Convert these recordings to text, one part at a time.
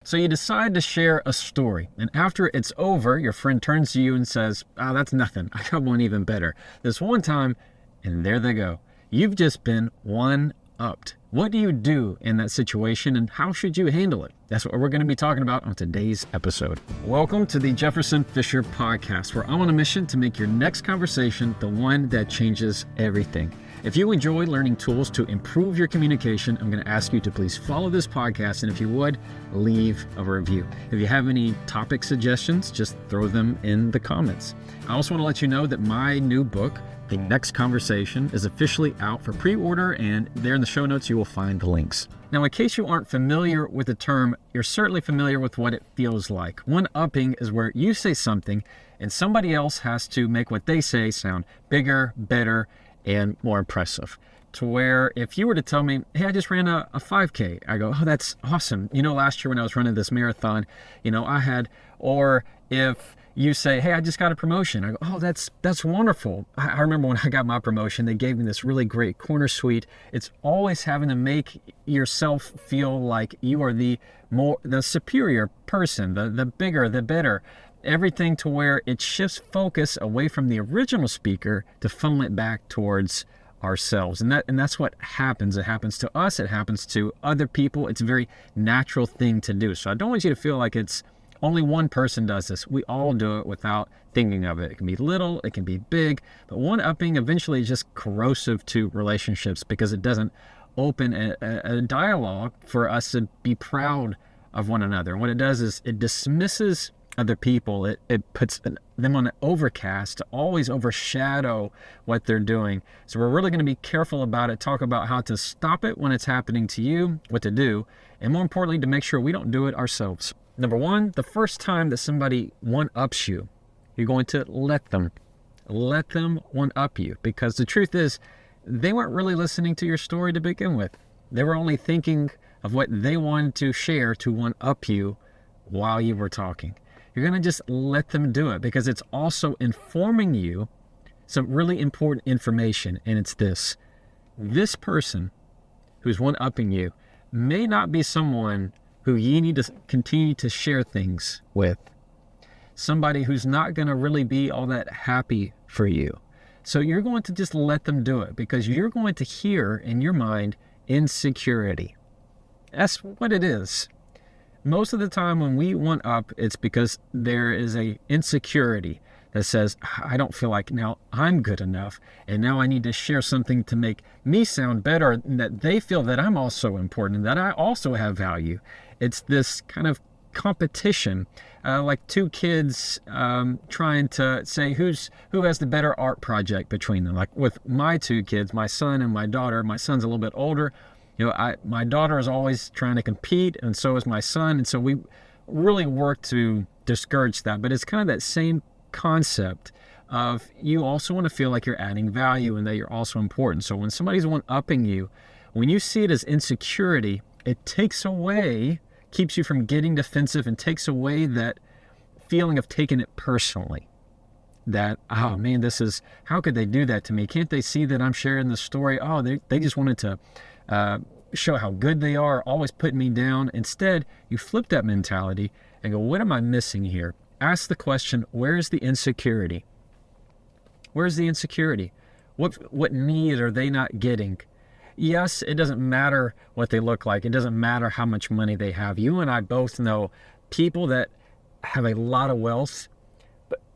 So you decide to share a story, and after it's over, your friend turns to you and says, "Oh, that's nothing. I got one even better. This one time," and there they go. You've just been one-upped. What do you do in that situation, and how should you handle it? That's what we're going to be talking about on today's episode. Welcome to the Jefferson Fisher podcast, where I'm on a mission to make your next conversation the one that changes everything. If you enjoy learning tools to improve your communication, I'm going to ask you to please follow this podcast, and if you would, leave a review. If you have any topic suggestions, just throw them in the comments. I also want to let you know that my new book, The Next Conversation, is officially out for pre-order, and there in the show notes you will find the links. Now, in case you aren't familiar with the term, you're certainly familiar with what it feels like. One-upping is where you say something and somebody else has to make what they say sound bigger, better, and more impressive. To where if you were to tell me, "Hey, I just ran a 5K," I go, "Oh, that's awesome. Last year when I was running this marathon, I had," or if you say, "Hey, I just got a promotion," I go, "Oh, that's wonderful. I remember when I got my promotion, they gave me this really great corner suite." It's always having to make yourself feel like you are the superior person, the bigger, the better. Everything to where it shifts focus away from the original speaker to funnel it back towards ourselves. And that's what happens. It happens to us. It happens to other people. It's a very natural thing to do. So I don't want you to feel like it's only one person does this. We all do it without thinking of it. It can be little, it can be big, but one-upping eventually is just corrosive to relationships because it doesn't open a dialogue for us to be proud of one another. And what it does is it dismisses other people. It puts them on an overcast to always overshadow what they're doing. So we're really going to be careful about it, talk about how to stop it when it's happening to you, what to do, and more importantly, to make sure we don't do it ourselves. Number one, the first time that somebody one-ups you, you're going to let them one-up you, because the truth is they weren't really listening to your story to begin with. They were only thinking of what they wanted to share to one-up you while you were talking. You're going to just let them do it because it's also informing you some really important information, and it's this. This person who's one-upping you may not be someone who you need to continue to share things with. Somebody who's not going to really be all that happy for you. So you're going to just let them do it because you're going to hear in your mind insecurity. That's what it is. Most of the time when we one-up, it's because there is a insecurity that says, "I don't feel like now I'm good enough, and now I need to share something to make me sound better, and that they feel that I'm also important, and that I also have value." It's this kind of competition, like two kids trying to say who has the better art project between them. Like with my two kids, my son and my daughter. My son's a little bit older. My daughter is always trying to compete, and so is my son. And so we really work to discourage that. But it's kind of that same concept of you also want to feel like you're adding value and that you're also important. So when somebody's one-upping you, when you see it as insecurity, it keeps you from getting defensive and takes away that feeling of taking it personally. That, "Oh man, how could they do that to me? Can't they see that I'm sharing the story? Oh, they just wanted to show how good they are, always putting me down." Instead, you flip that mentality and go, "What am I missing here?" Ask the question, where's the insecurity? Where's the insecurity? What need are they not getting? Yes, it doesn't matter what they look like. It doesn't matter how much money they have. You and I both know people that have a lot of wealth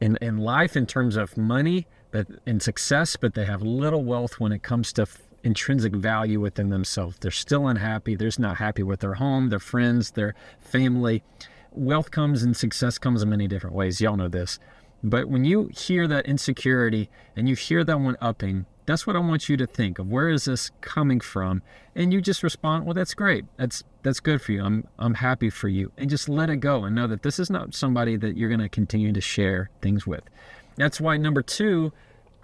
in life in terms of money and success, but they have little wealth when it comes to intrinsic value within themselves. They're still unhappy. They're just not happy with their home, their friends, their family. Wealth comes and success comes in many different ways. Y'all know this. But when you hear that insecurity and you hear that one-upping, that's what I want you to think of. Where is this coming from? And you just respond, "Well, that's great. That's good for you. I'm happy for you." And just let it go and know that this is not somebody that you're going to continue to share things with. That's why number two,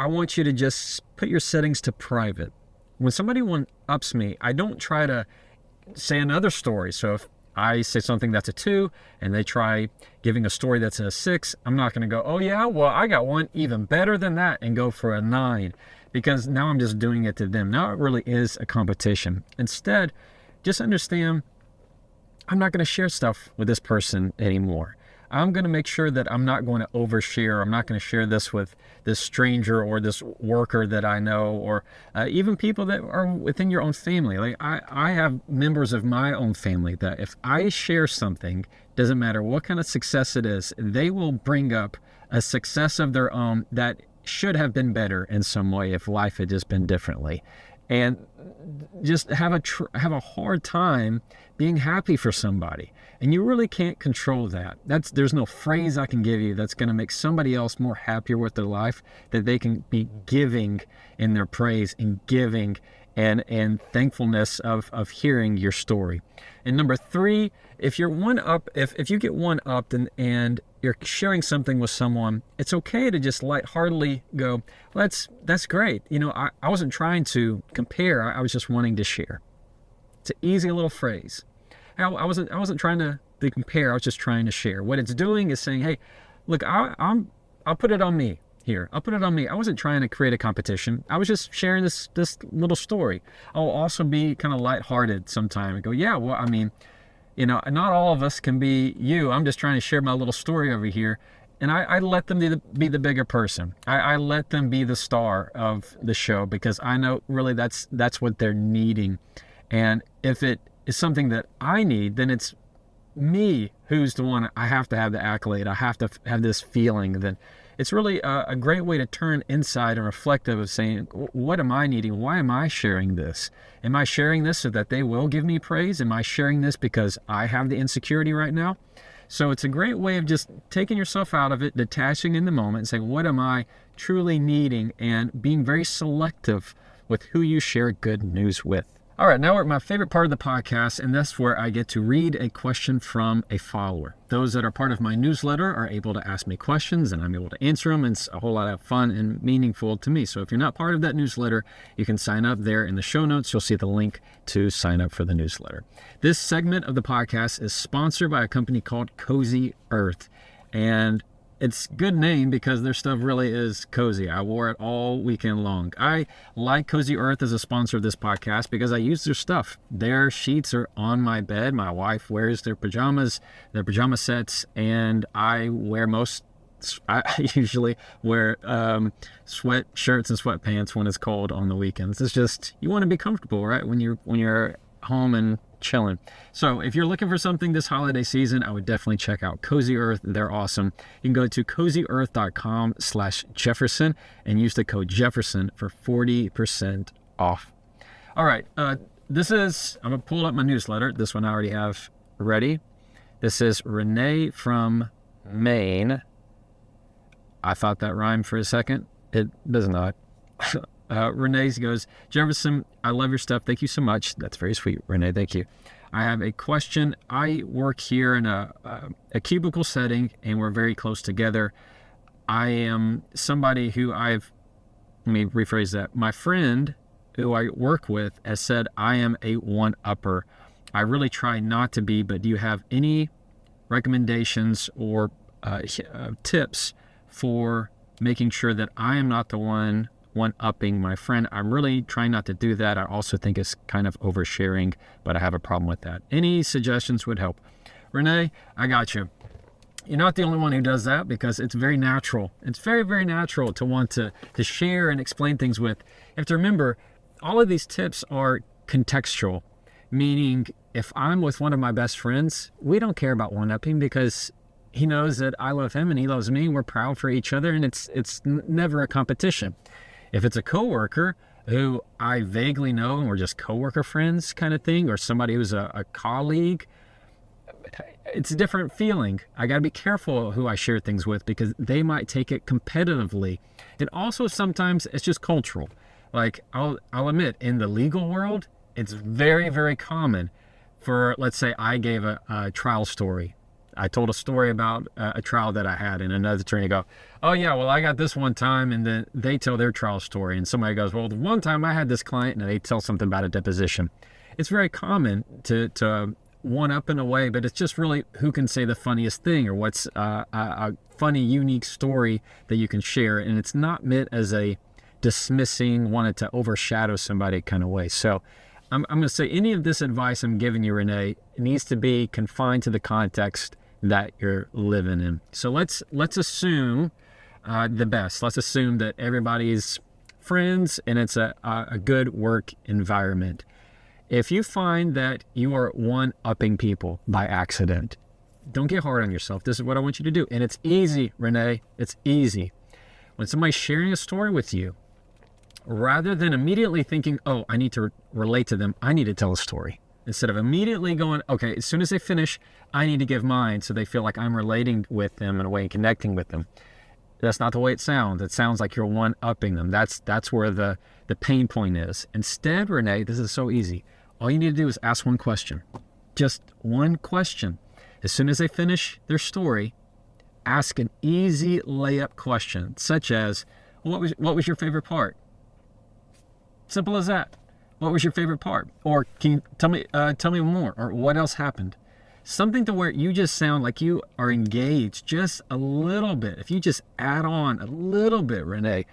I want you to just put your settings to private. When somebody one-ups me, I don't try to say another story. So if I say something that's a 2 and they try giving a story that's a 6, I'm not going to go, "Oh yeah, well, I got one even better than that," and go for a 9, because now I'm just doing it to them. Now it really is a competition. Instead, just understand I'm not going to share stuff with this person anymore. I'm going to make sure that I'm not going to overshare. I'm not going to share this with this stranger or this worker that I know, or even people that are within your own family. Like I have members of my own family that if I share something, doesn't matter what kind of success it is, they will bring up a success of their own that should have been better in some way if life had just been differently. And just have a hard time being happy for somebody. And you really can't control that. There's no phrase I can give you that's going to make somebody else more happier with their life, that they can be giving in their praise and giving and thankfulness of hearing your story. And number 3, if you're if you get one-upped and you're sharing something with someone, it's okay to just lightheartedly go, well, that's great. I wasn't trying to compare. I was just wanting to share. It's an easy little phrase. I wasn't trying to compare. I was just trying to share. What it's doing is saying, hey, look, I'll put it on me here. I'll put it on me. I wasn't trying to create a competition. I was just sharing this little story. I'll also be kind of lighthearted sometime and go, yeah, well, I mean, not all of us can be you. I'm just trying to share my little story over here. And I let them be the bigger person. I let them be the star of the show, because I know really that's what they're needing. And if it is something that I need, then it's me who's the one. I have to have the accolade. I have to have this feeling. Then it's really a great way to turn inside and reflective of saying, what am I needing? Why am I sharing this? Am I sharing this so that they will give me praise? Am I sharing this because I have the insecurity right now? So it's a great way of just taking yourself out of it, detaching in the moment and saying, what am I truly needing? And being very selective with who you share good news with. All right, now we're at my favorite part of the podcast, and that's where I get to read a question from a follower. Those that are part of my newsletter are able to ask me questions, and I'm able to answer them, and it's a whole lot of fun and meaningful to me. So if you're not part of that newsletter, you can sign up there in the show notes. You'll see the link to sign up for the newsletter. This segment of the podcast is sponsored by a company called Cozy Earth, and it's a good name because their stuff really is cozy. I wore it all weekend long. I like Cozy Earth as a sponsor of this podcast because I use their stuff. Their sheets are on my bed. My wife wears their pajama sets, and I usually wear sweatshirts and sweatpants when it's cold on the weekends. It's just, you want to be comfortable, right? When you're home and chilling. So if you're looking for something this holiday season, I would definitely check out Cozy Earth. They're awesome. You can go to cozyearth.com/Jefferson and use the code Jefferson for 40% off. All right. I'm going to pull up my newsletter. This one I already have ready. This is Renee from Maine. I thought that rhymed for a second. It does not. Renee goes, Jefferson, I love your stuff. Thank you so much. That's very sweet, Renee. Thank you. I have a question. I work here in a cubicle setting, and we're very close together. I am somebody who let me rephrase that. My friend who I work with has said I am a one-upper. I really try not to be, but do you have any recommendations or tips for making sure that I am not the one-upping my friend? I'm really trying not to do that. I also think it's kind of oversharing, but I have a problem with that. Any suggestions would help. Renee, I got you. You're not the only one who does that, because it's very natural. It's very, very natural to want to share and explain things with. You have to remember, all of these tips are contextual, meaning if I'm with one of my best friends, we don't care about one-upping because he knows that I love him and he loves me. We're proud for each other, and it's never a competition. If it's a coworker who I vaguely know and we're just coworker friends kind of thing, or somebody who's a colleague, it's a different feeling. I got to be careful who I share things with because they might take it competitively. And also sometimes it's just cultural. Like I'll admit, in the legal world, it's very, very common for, let's say I gave a trial story. I told a story about a trial that I had, and another attorney go, oh yeah, well I got this one time, and then they tell their trial story, and somebody goes, well the one time I had this client, and they tell something about a deposition. It's very common to one up in a way, but it's just really who can say the funniest thing, or what's a funny, unique story that you can share, and it's not meant as a dismissing, wanted to overshadow somebody kind of way. So I'm going to say any of this advice I'm giving you, Renee, needs to be confined to the context that you're living in. So let's assume the best. Let's assume that everybody's friends and it's a good work environment. If you find that you are one-upping people by accident, don't get hard on yourself. This is what I want you to do. And it's easy, Renee. It's easy. When somebody's sharing a story with you, rather than immediately thinking, oh, I need to relate to them, I need to tell a story. Instead of immediately going, okay, as soon as they finish, I need to give mine so they feel like I'm relating with them in a way and connecting with them. That's not the way it sounds. It sounds like you're one-upping them. That's where the pain point is. Instead, Renee, this is so easy. All you need to do is ask one question. Just one question. As soon as they finish their story, ask an easy layup question, such as, what was your favorite part? Simple as that. What was your favorite part? Or can you tell me more? Or what else happened? Something to where you just sound like you are engaged just a little bit. If you just add on a little bit, Renee,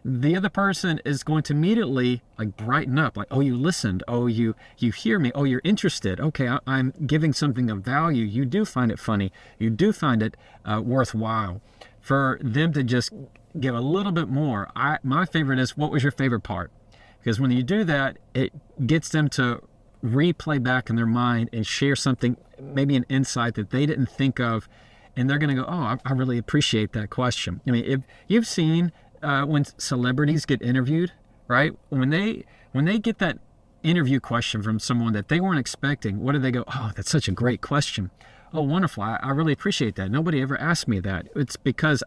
the other person is going to immediately like brighten up. Like, oh, you listened. Oh, you hear me. Oh, you're interested. Okay, I'm giving something of value. You do find it funny. You do find it worthwhile. For them to just give a little bit more. My favorite is, what was your favorite part? Because when you do that, it gets them to replay back in their mind and share something, maybe an insight that they didn't think of. And they're going to go, oh, I really appreciate that question. I mean, if you've seen when celebrities get interviewed, right? When they get that interview question from someone that they weren't expecting, what do they go? Oh, that's such a great question. Oh, wonderful. I really appreciate that. Nobody ever asked me that. It's because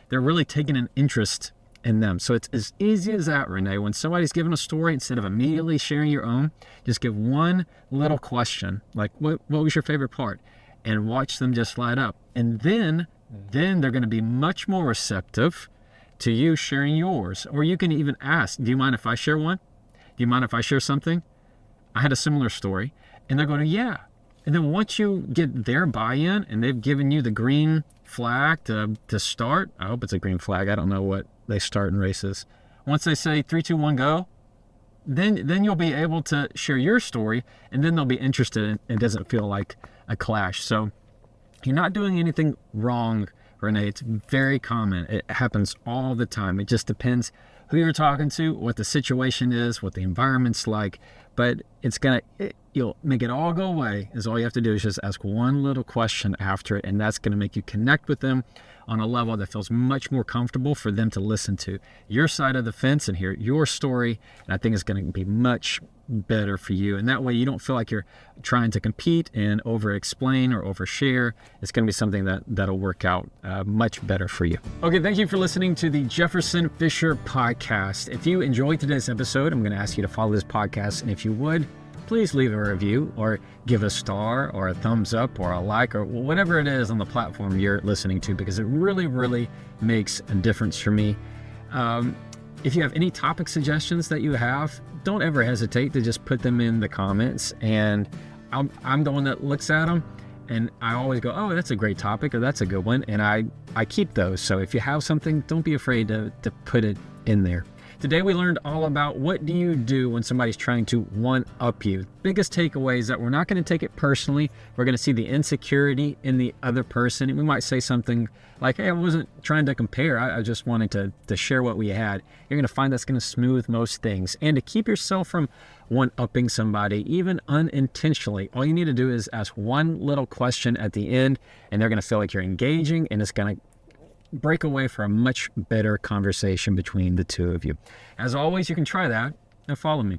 they're really taking an interest in them. So it's as easy as that, Renee. When somebody's giving a story, instead of immediately sharing your own, just give one little question, like, what was your favorite part? And watch them just light up. And then they're going to be much more receptive to you sharing yours. Or you can even ask, do you mind if I share one? Do you mind if I share something? I had a similar story. And they're going, yeah. And then once you get their buy-in and they've given you the green flag to start, I hope it's a green flag. I don't know what they start in races. Once they say 3, 2, 1, go, then you'll be able to share your story, and then they'll be interested and it doesn't feel like a clash. So you're not doing anything wrong, Renee. It's very common. It happens all the time. It just depends who you're talking to, what the situation is, what the environment's like, but you'll make it all go away. Is all you have to do is just ask one little question after it, and that's going to make you connect with them on a level that feels much more comfortable for them to listen to your side of the fence and hear your story. And I think it's going to be much better for you. And that way you don't feel like you're trying to compete and over-explain or overshare. It's going to be something that'll work out much better for you. Okay, thank you for listening to the Jefferson Fisher podcast. If you enjoyed today's episode, I'm going to ask you to follow this podcast. And if you would, please leave a review or give a star or a thumbs up or a like or whatever it is on the platform you're listening to, because it really, really makes a difference for me. If you have any topic suggestions that you have, don't ever hesitate to just put them in the comments, and I'm the one that looks at them, and I always go, oh, that's a great topic, or that's a good one, and I keep those. So if you have something, don't be afraid to put it in there. Today we learned all about what do you do when somebody's trying to one-up you. Biggest takeaway is that we're not going to take it personally. We're going to see the insecurity in the other person. And we might say something like, hey, I wasn't trying to compare. I just wanted to share what we had. You're going to find that's going to smooth most things. And to keep yourself from one-upping somebody, even unintentionally, all you need to do is ask one little question at the end, and they're going to feel like you're engaging, and it's going to break away for a much better conversation between the two of you. As always, you can try that and follow me.